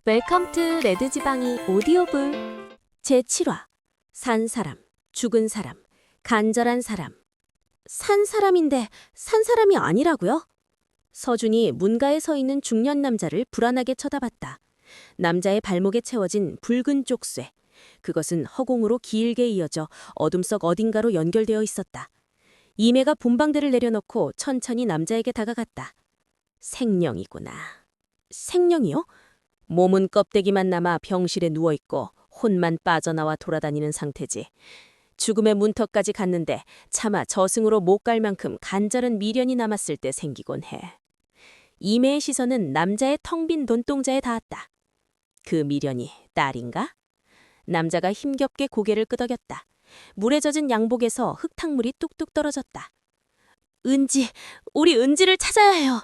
웰컴 투 레드지방이 오디오북 제7화 산 사람, 죽은 사람, 간절한 사람. 산 사람인데 산 사람이 아니라고요? 서준이 문가에 서 있는 중년 남자를 불안하게 쳐다봤다. 남자의 발목에 채워진 붉은 쪽쇠. 그것은 허공으로 길게 이어져 어둠 속 어딘가로 연결되어 있었다. 이매가 분방대를 내려놓고 천천히 남자에게 다가갔다. 생령이구나. 생령이요? 몸은 껍데기만 남아 병실에 누워있고 혼만 빠져나와 돌아다니는 상태지. 죽음의 문턱까지 갔는데 차마 저승으로 못 갈 만큼 간절한 미련이 남았을 때 생기곤 해. 이매의 시선은 남자의 텅 빈 눈동자에 닿았다. 그 미련이 딸인가? 남자가 힘겹게 고개를 끄덕였다. 물에 젖은 양복에서 흙탕물이 뚝뚝 떨어졌다. 은지, 우리 은지를 찾아야 해요.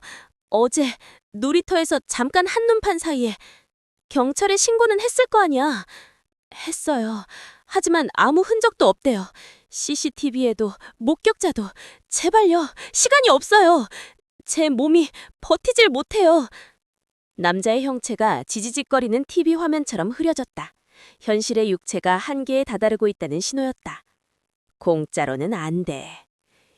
어제 놀이터에서 잠깐 한눈 판 사이에. 경찰에 신고는 했을 거 아니야. 했어요. 하지만 아무 흔적도 없대요. CCTV에도 목격자도. 제발요. 시간이 없어요. 제 몸이 버티질 못해요. 남자의 형체가 지지직거리는 TV 화면처럼 흐려졌다. 현실의 육체가 한계에 다다르고 있다는 신호였다. 공짜로는 안 돼.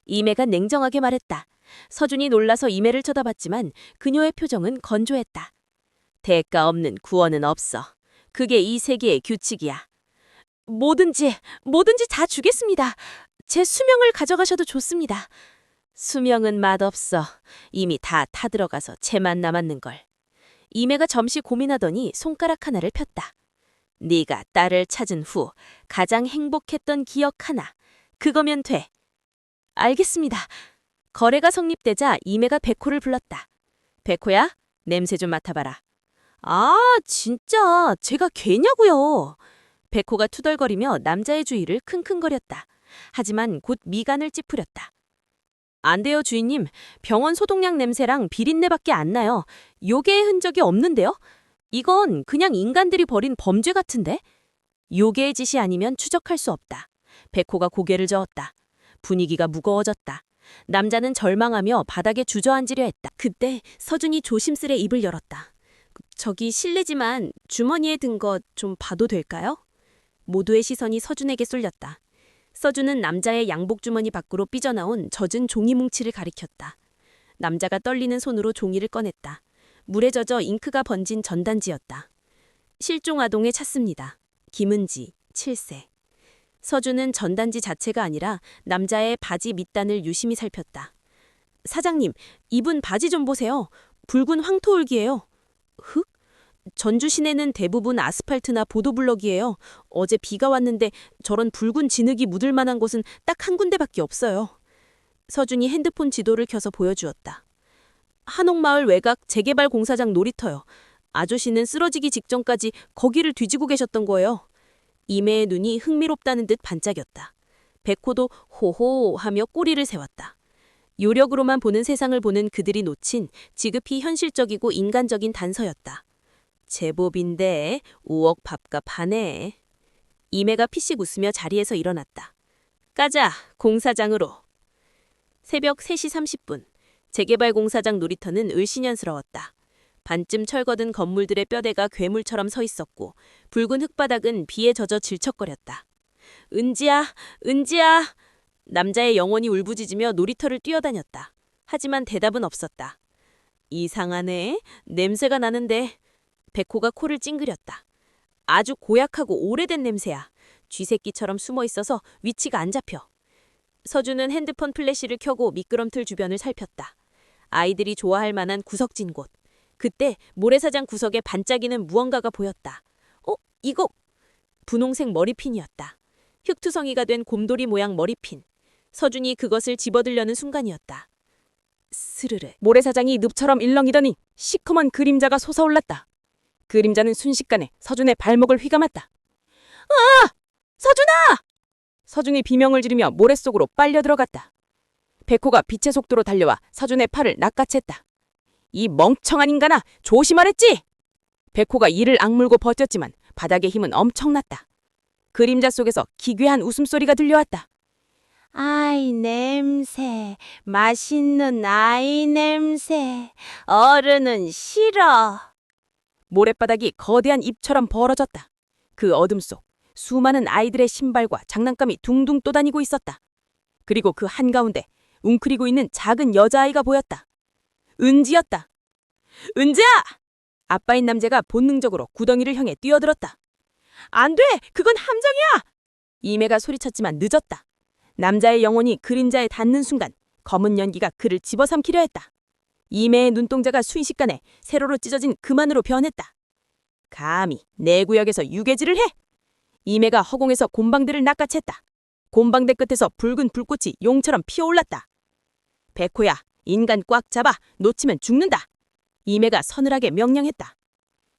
이매가 냉정하게 말했다. 서준이 놀라서 이매를 쳐다봤지만 그녀의 표정은 건조했다. 대가 없는 구원은 없어. 그게 이 세계의 규칙이야. 뭐든지 다 주겠습니다. 제 수명을 가져가셔도 좋습니다. 수명은 맛없어. 이미 다 타들어가서 채만 남았는걸. 이매가 잠시 고민하더니 손가락 하나를 폈다. 네가 딸을 찾은 후 가장 행복했던 기억 하나. 그거면 돼. 알겠습니다. 거래가 성립되자 이매가 백호를 불렀다. 백호야, 냄새 좀 맡아봐라. 아, 진짜 제가 걔냐고요. 백호가 투덜거리며 남자의 주위를 킁킁거렸다. 하지만 곧 미간을 찌푸렸다. 안 돼요, 주인님. 병원 소독약 냄새랑 비린내밖에 안 나요. 요괴의 흔적이 없는데요? 이건 그냥 인간들이 벌인 범죄 같은데? 요괴의 짓이 아니면 추적할 수 없다. 백호가 고개를 저었다. 분위기가 무거워졌다. 남자는 절망하며 바닥에 주저앉으려 했다. 그때 서준이 조심스레 입을 열었다. 저기 실례지만 주머니에 든 것 좀 봐도 될까요? 모두의 시선이 서준에게 쏠렸다. 서준은 남자의 양복 주머니 밖으로 삐져나온 젖은 종이 뭉치를 가리켰다. 남자가 떨리는 손으로 종이를 꺼냈다. 물에 젖어 잉크가 번진 전단지였다. 실종 아동에 찾습니다. 김은지, 7세. 서준은 전단지 자체가 아니라 남자의 바지 밑단을 유심히 살폈다. 사장님, 이분 바지 좀 보세요. 붉은 황토울기예요. 흙? 전주 시내는 대부분 아스팔트나 보도블럭이에요. 어제 비가 왔는데 저런 붉은 진흙이 묻을 만한 곳은 딱 한 군데밖에 없어요. 서준이 핸드폰 지도를 켜서 보여주었다. 한옥마을 외곽 재개발 공사장 놀이터요. 아저씨는 쓰러지기 직전까지 거기를 뒤지고 계셨던 거예요. 이매의 눈이 흥미롭다는 듯 반짝였다. 백호도 호호 하며 꼬리를 세웠다. 요력으로만 보는 세상을 보는 그들이 놓친 지극히 현실적이고 인간적인 단서였다. 제법인데 5억 밥값 하네. 이매가 피식 웃으며 자리에서 일어났다. 가자, 공사장으로. 새벽 3시 30분. 재개발 공사장 놀이터는 을씨년스러웠다. 반쯤 철거든 건물들의 뼈대가 괴물처럼 서 있었고 붉은 흙바닥은 비에 젖어 질척거렸다. 은지야, 은지야. 남자의 영혼이 울부짖으며 놀이터를 뛰어다녔다. 하지만 대답은 없었다. 이상하네. 냄새가 나는데. 백호가 코를 찡그렸다. 아주 고약하고 오래된 냄새야. 쥐새끼처럼 숨어 있어서 위치가 안 잡혀. 서준은 핸드폰 플래시를 켜고 미끄럼틀 주변을 살폈다. 아이들이 좋아할 만한 구석진 곳. 그때 모래사장 구석에 반짝이는 무언가가 보였다. 이거 분홍색 머리핀이었다. 흙투성이가 된 곰돌이 모양 머리핀. 서준이 그것을 집어들려는 순간이었다. 스르르. 모래사장이 늪처럼 일렁이더니 시커먼 그림자가 솟아올랐다. 그림자는 순식간에 서준의 발목을 휘감았다. 아! 서준아! 서준이 비명을 지르며 모래 속으로 빨려 들어갔다. 백호가 빛의 속도로 달려와 서준의 팔을 낚아챘다. 이 멍청한 인간아! 조심하랬지! 백호가 이를 악물고 버텼지만 바닥의 힘은 엄청났다. 그림자 속에서 기괴한 웃음소리가 들려왔다. 아이 냄새, 맛있는 아이 냄새, 어른은 싫어. 모래바닥이 거대한 입처럼 벌어졌다. 그 어둠 속 수많은 아이들의 신발과 장난감이 둥둥 떠다니고 있었다. 그리고 그 한가운데 웅크리고 있는 작은 여자아이가 보였다. 은지였다. 은지야! 아빠인 남자가 본능적으로 구덩이를 향해 뛰어들었다. 안 돼! 그건 함정이야! 이매가 소리쳤지만 늦었다. 남자의 영혼이 그림자에 닿는 순간 검은 연기가 그를 집어삼키려 했다. 이매의 눈동자가 순식간에 세로로 찢어진 그만으로 변했다. 감히 내 구역에서 유괴질을 해! 이매가 허공에서 곰방대를 낚아챘다. 곰방대 끝에서 붉은 불꽃이 용처럼 피어올랐다. 백호야, 인간 꽉 잡아! 놓치면 죽는다! 이매가 서늘하게 명령했다.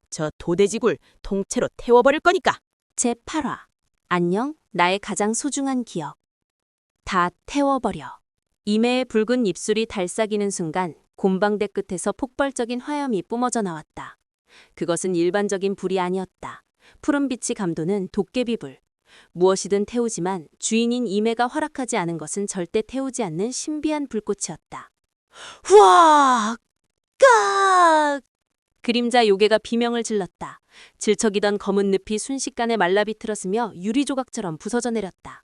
저 도대지굴 통째로 태워버릴 거니까! 제8화. 안녕, 나의 가장 소중한 기억. 다 태워버려. 이매의 붉은 입술이 달싹이는 순간 곰방대 끝에서 폭발적인 화염이 뿜어져 나왔다. 그것은 일반적인 불이 아니었다. 푸른빛이 감도는 도깨비불. 무엇이든 태우지만 주인인 이매가 허락하지 않은 것은 절대 태우지 않는 신비한 불꽃이었다. 후악! 깍! 그림자 요괴가 비명을 질렀다. 질척이던 검은 늪이 순식간에 말라비틀었으며 유리조각처럼 부서져 내렸다.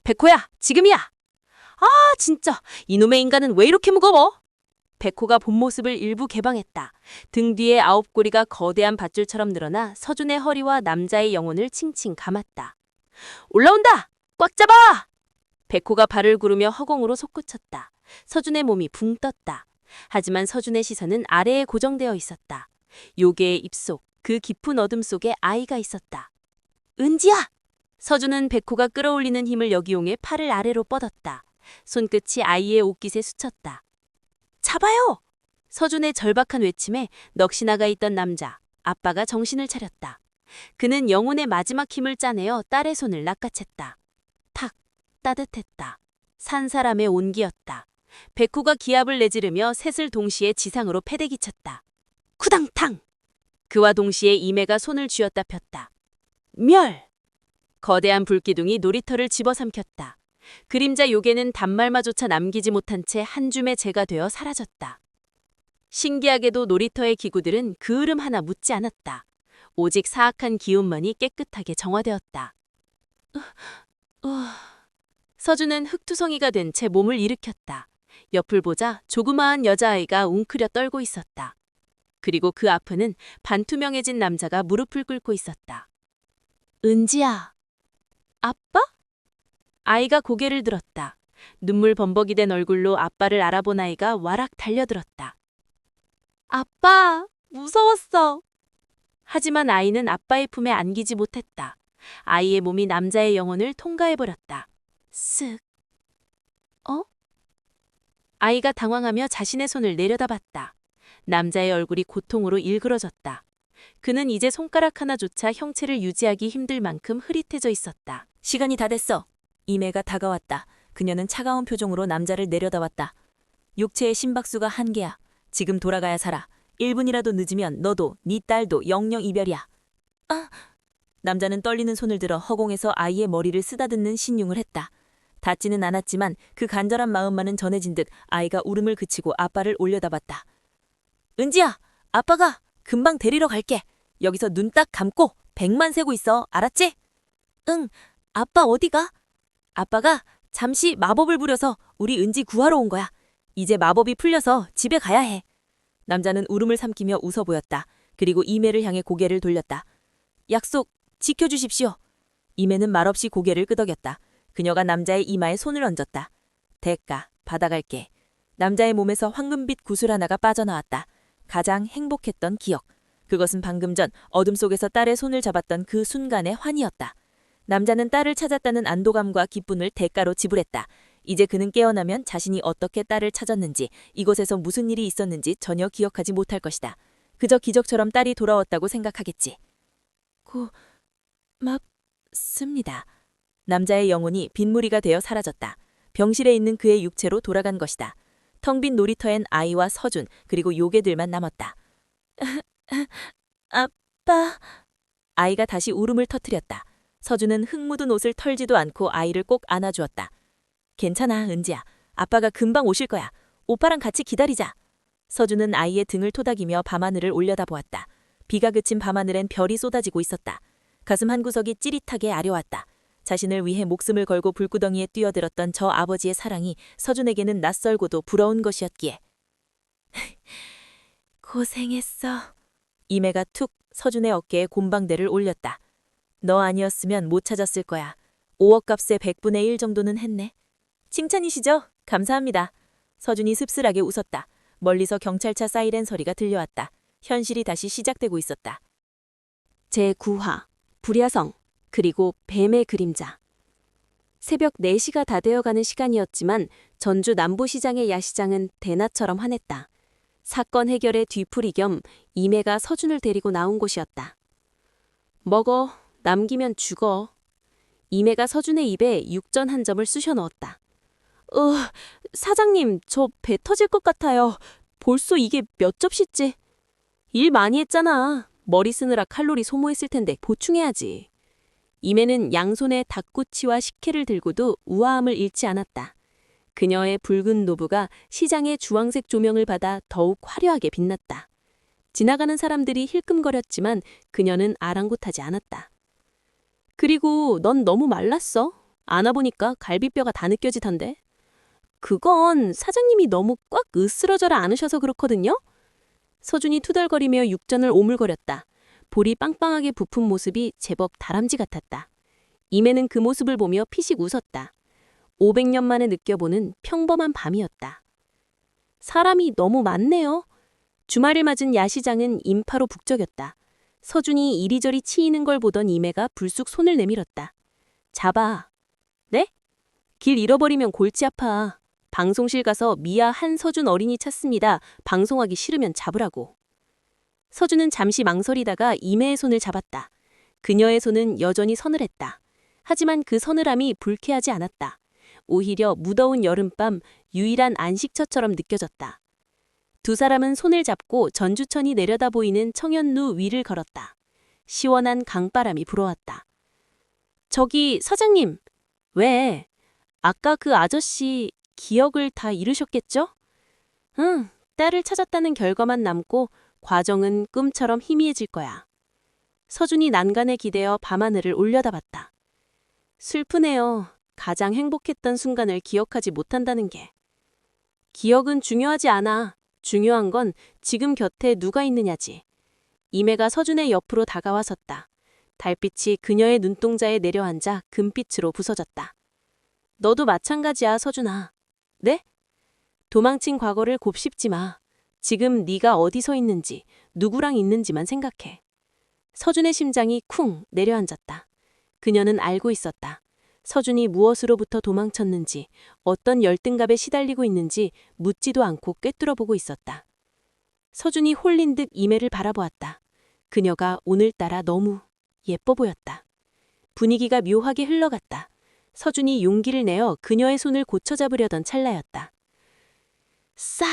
백호야, 지금이야! 아, 진짜! 이놈의 인간은 왜 이렇게 무거워? 백호가 본 모습을 일부 개방했다. 등 뒤에 9꼬리가 거대한 밧줄처럼 늘어나 서준의 허리와 남자의 영혼을 칭칭 감았다. 올라온다! 꽉 잡아! 백호가 발을 구르며 허공으로 솟구쳤다. 서준의 몸이 붕 떴다. 하지만 서준의 시선은 아래에 고정되어 있었다. 요괴의 입속, 그 깊은 어둠 속에 아이가 있었다. 은지야! 서준은 백호가 끌어올리는 힘을 역이용해 팔을 아래로 뻗었다. 손끝이 아이의 옷깃에 스쳤다. 잡아요! 서준의 절박한 외침에 넋이 나가 있던 남자, 아빠가 정신을 차렸다. 그는 영혼의 마지막 힘을 짜내어 딸의 손을 낚아챘다. 탁! 따뜻했다. 산 사람의 온기였다. 백호가 기합을 내지르며 셋을 동시에 지상으로 패대기쳤다. 쿠당탕! 그와 동시에 이매가 손을 쥐었다 폈다. 멸! 거대한 불기둥이 놀이터를 집어삼켰다. 그림자 요괴는 단말마조차 남기지 못한 채 한 줌의 재가 되어 사라졌다. 신기하게도 놀이터의 기구들은 그 흐름 하나 묻지 않았다. 오직 사악한 기운만이 깨끗하게 정화되었다. 서준은 흙투성이가 된 채 몸을 일으켰다. 옆을 보자 조그마한 여자아이가 웅크려 떨고 있었다. 그리고 그 앞에는 반투명해진 남자가 무릎을 꿇고 있었다. 은지야. 아빠? 아이가 고개를 들었다. 눈물 범벅이 된 얼굴로 아빠를 알아본 아이가 와락 달려들었다. 아빠, 무서웠어. 하지만 아이는 아빠의 품에 안기지 못했다. 아이의 몸이 남자의 영혼을 통과해버렸다. 쓱. 아이가 당황하며 자신의 손을 내려다봤다. 남자의 얼굴이 고통으로 일그러졌다. 그는 이제 손가락 하나조차 형체를 유지하기 힘들 만큼 흐릿해져 있었다. 시간이 다 됐어. 이매가 다가왔다. 그녀는 차가운 표정으로 남자를 내려다봤다. 육체의 심박수가 한계야. 지금 돌아가야 살아. 1분이라도 늦으면 너도 네 딸도 영영 이별이야. 아! 남자는 떨리는 손을 들어 허공에서 아이의 머리를 쓰다듬는 신용을 했다. 닿지는 않았지만 그 간절한 마음만은 전해진 듯 아이가 울음을 그치고 아빠를 올려다봤다. 은지야! 아빠가 금방 데리러 갈게. 여기서 눈 딱 감고 100만 세고 있어. 알았지? 응. 아빠 어디가? 아빠가 잠시 마법을 부려서 우리 은지 구하러 온 거야. 이제 마법이 풀려서 집에 가야 해. 남자는 울음을 삼키며 웃어 보였다. 그리고 이매를 향해 고개를 돌렸다. 약속 지켜주십시오. 이매는 말없이 고개를 끄덕였다. 그녀가 남자의 이마에 손을 얹었다. 대가 받아갈게. 남자의 몸에서 황금빛 구슬 하나가 빠져나왔다. 가장 행복했던 기억. 그것은 방금 전 어둠 속에서 딸의 손을 잡았던 그 순간의 환희였다. 남자는 딸을 찾았다는 안도감과 기쁨을 대가로 지불했다. 이제 그는 깨어나면 자신이 어떻게 딸을 찾았는지, 이곳에서 무슨 일이 있었는지 전혀 기억하지 못할 것이다. 그저 기적처럼 딸이 돌아왔다고 생각하겠지. 고맙습니다. 남자의 영혼이 빗무리가 되어 사라졌다. 병실에 있는 그의 육체로 돌아간 것이다. 텅 빈 놀이터엔 아이와 서준 그리고 요괴들만 남았다. 아빠. 아이가 다시 울음을 터뜨렸다. 서준은 흙 묻은 옷을 털지도 않고 아이를 꼭 안아주었다. 괜찮아, 은지야. 아빠가 금방 오실 거야. 오빠랑 같이 기다리자. 서준은 아이의 등을 토닥이며 밤하늘을 올려다보았다. 비가 그친 밤하늘엔 별이 쏟아지고 있었다. 가슴 한구석이 찌릿하게 아려왔다. 자신을 위해 목숨을 걸고 불구덩이에 뛰어들었던 저 아버지의 사랑이 서준에게는 낯설고도 부러운 것이었기에. 고생했어. 이매가 툭 서준의 어깨에 곰방대를 올렸다. 너 아니었으면 못 찾았을 거야. 5억 값의 100분의 1 정도는 했네. 칭찬이시죠? 감사합니다. 서준이 씁쓸하게 웃었다. 멀리서 경찰차 사이렌 소리가 들려왔다. 현실이 다시 시작되고 있었다. 제9화 불야성 그리고 뱀의 그림자. 새벽 4시가 다 되어가는 시간이었지만 전주 남부시장의 야시장은 대낮처럼 환했다. 사건 해결의 뒤풀이 겸 이매가 서준을 데리고 나온 곳이었다. 먹어. 남기면 죽어. 이매가 서준의 입에 육전 한 점을 쑤셔 넣었다. 사장님, 저 배 터질 것 같아요. 벌써 이게 몇 접시째. 일 많이 했잖아. 머리 쓰느라 칼로리 소모했을 텐데 보충해야지. 이매는 양손에 닭꼬치와 식혜를 들고도 우아함을 잃지 않았다. 그녀의 붉은 노부가 시장의 주황색 조명을 받아 더욱 화려하게 빛났다. 지나가는 사람들이 힐끔거렸지만 그녀는 아랑곳하지 않았다. 그리고 넌 너무 말랐어. 안아보니까 갈비뼈가 다 느껴지던데. 그건 사장님이 너무 꽉 으스러져라 않으셔서 그렇거든요. 서준이 투덜거리며 육전을 오물거렸다. 볼이 빵빵하게 부푼 모습이 제법 다람쥐 같았다. 이매는 그 모습을 보며 피식 웃었다. 500년 만에 느껴보는 평범한 밤이었다. 사람이 너무 많네요. 주말을 맞은 야시장은 인파로 북적였다. 서준이 이리저리 치이는 걸 보던 이매가 불쑥 손을 내밀었다. 잡아. 네? 길 잃어버리면 골치 아파. 방송실 가서 미아 한서준 어린이 찾습니다. 방송하기 싫으면 잡으라고. 서준은 잠시 망설이다가 이매의 손을 잡았다. 그녀의 손은 여전히 서늘했다. 하지만 그 서늘함이 불쾌하지 않았다. 오히려 무더운 여름밤 유일한 안식처처럼 느껴졌다. 두 사람은 손을 잡고 전주천이 내려다 보이는 청현루 위를 걸었다. 시원한 강바람이 불어왔다. 저기 사장님, 왜? 아까 그 아저씨 기억을 다 잃으셨겠죠? 응, 딸을 찾았다는 결과만 남고 과정은 꿈처럼 희미해질 거야. 서준이 난간에 기대어 밤하늘을 올려다봤다. 슬프네요. 가장 행복했던 순간을 기억하지 못한다는 게. 기억은 중요하지 않아. 중요한 건 지금 곁에 누가 있느냐지. 이매가 서준의 옆으로 다가와 섰다. 달빛이 그녀의 눈동자에 내려앉아 금빛으로 부서졌다. 너도 마찬가지야, 서준아. 네? 도망친 과거를 곱씹지 마. 지금 네가 어디서 있는지, 누구랑 있는지만 생각해. 서준의 심장이 쿵 내려앉았다. 그녀는 알고 있었다. 서준이 무엇으로부터 도망쳤는지, 어떤 열등감에 시달리고 있는지 묻지도 않고 꿰뚫어보고 있었다. 서준이 홀린 듯 이매를 바라보았다. 그녀가 오늘따라 너무 예뻐 보였다. 분위기가 묘하게 흘러갔다. 서준이 용기를 내어 그녀의 손을 고쳐잡으려던 찰나였다. 싸!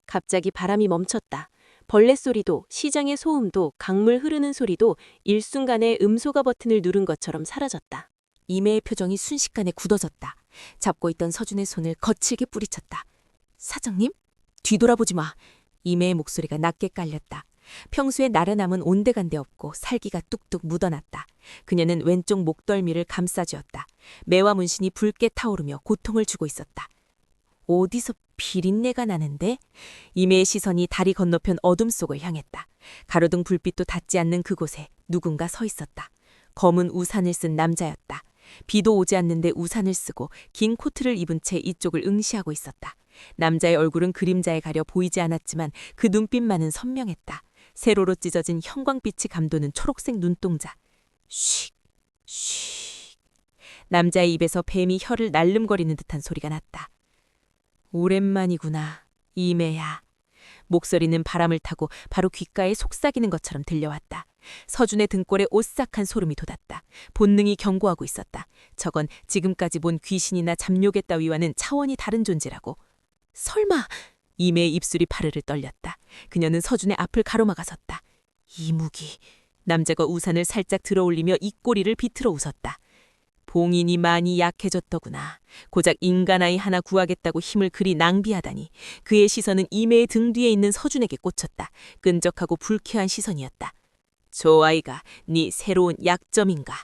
갑자기 바람이 멈췄다. 벌레 소리도, 시장의 소음도, 강물 흐르는 소리도 일순간에 음소거 버튼을 누른 것처럼 사라졌다. 이매의 표정이 순식간에 굳어졌다. 잡고 있던 서준의 손을 거칠게 뿌리쳤다. 사장님? 뒤돌아보지 마. 이매의 목소리가 낮게 깔렸다. 평소에 나른함은 온데간데 없고 살기가 뚝뚝 묻어났다. 그녀는 왼쪽 목덜미를 감싸쥐었다. 매와 문신이 붉게 타오르며 고통을 주고 있었다. 어디서 비린내가 나는데? 이매의 시선이 다리 건너편 어둠 속을 향했다. 가로등 불빛도 닿지 않는 그곳에 누군가 서 있었다. 검은 우산을 쓴 남자였다. 비도 오지 않는데 우산을 쓰고 긴 코트를 입은 채 이쪽을 응시하고 있었다. 남자의 얼굴은 그림자에 가려 보이지 않았지만 그 눈빛만은 선명했다. 세로로 찢어진 형광빛이 감도는 초록색 눈동자. 쉭, 쉭. 남자의 입에서 뱀이 혀를 날름거리는 듯한 소리가 났다. 오랜만이구나, 이매야. 목소리는 바람을 타고 바로 귓가에 속삭이는 것처럼 들려왔다. 서준의 등골에 오싹한 소름이 돋았다. 본능이 경고하고 있었다. 저건 지금까지 본 귀신이나 잡룡의 따위와는 차원이 다른 존재라고. 설마! 이매의 입술이 파르르 떨렸다. 그녀는 서준의 앞을 가로막아 섰다. 이무기. 남자가 우산을 살짝 들어올리며 입꼬리를 비틀어 웃었다. 봉인이 많이 약해졌더구나. 고작 인간아이 하나 구하겠다고 힘을 그리 낭비하다니. 그의 시선은 이매의 등 뒤에 있는 서준에게 꽂혔다. 끈적하고 불쾌한 시선이었다. 저 아이가 네 새로운 약점인가?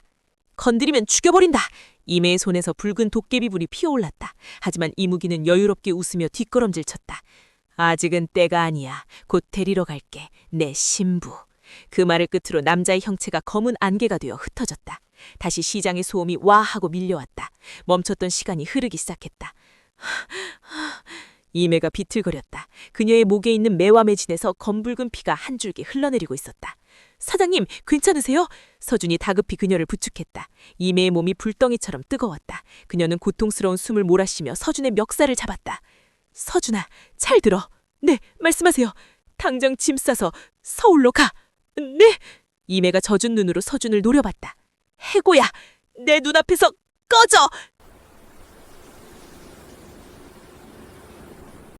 건드리면 죽여버린다. 이매의 손에서 붉은 도깨비불이 피어올랐다. 하지만 이무기는 여유롭게 웃으며 뒷걸음질 쳤다. 아직은 때가 아니야. 곧 데리러 갈게. 내 신부. 그 말을 끝으로 남자의 형체가 검은 안개가 되어 흩어졌다. 다시 시장의 소음이 와 하고 밀려왔다. 멈췄던 시간이 흐르기 시작했다. 이매가 비틀거렸다. 그녀의 목에 있는 매와 매진에서 검붉은 피가 한 줄기 흘러내리고 있었다. 사장님, 괜찮으세요? 서준이 다급히 그녀를 부축했다. 이매의 몸이 불덩이처럼 뜨거웠다. 그녀는 고통스러운 숨을 몰아쉬며 서준의 멱살을 잡았다. 서준아, 잘 들어. 네, 말씀하세요. 당장 짐 싸서 서울로 가. 네. 이매가 젖은 눈으로 서준을 노려봤다. 해고야, 내 눈앞에서 꺼져!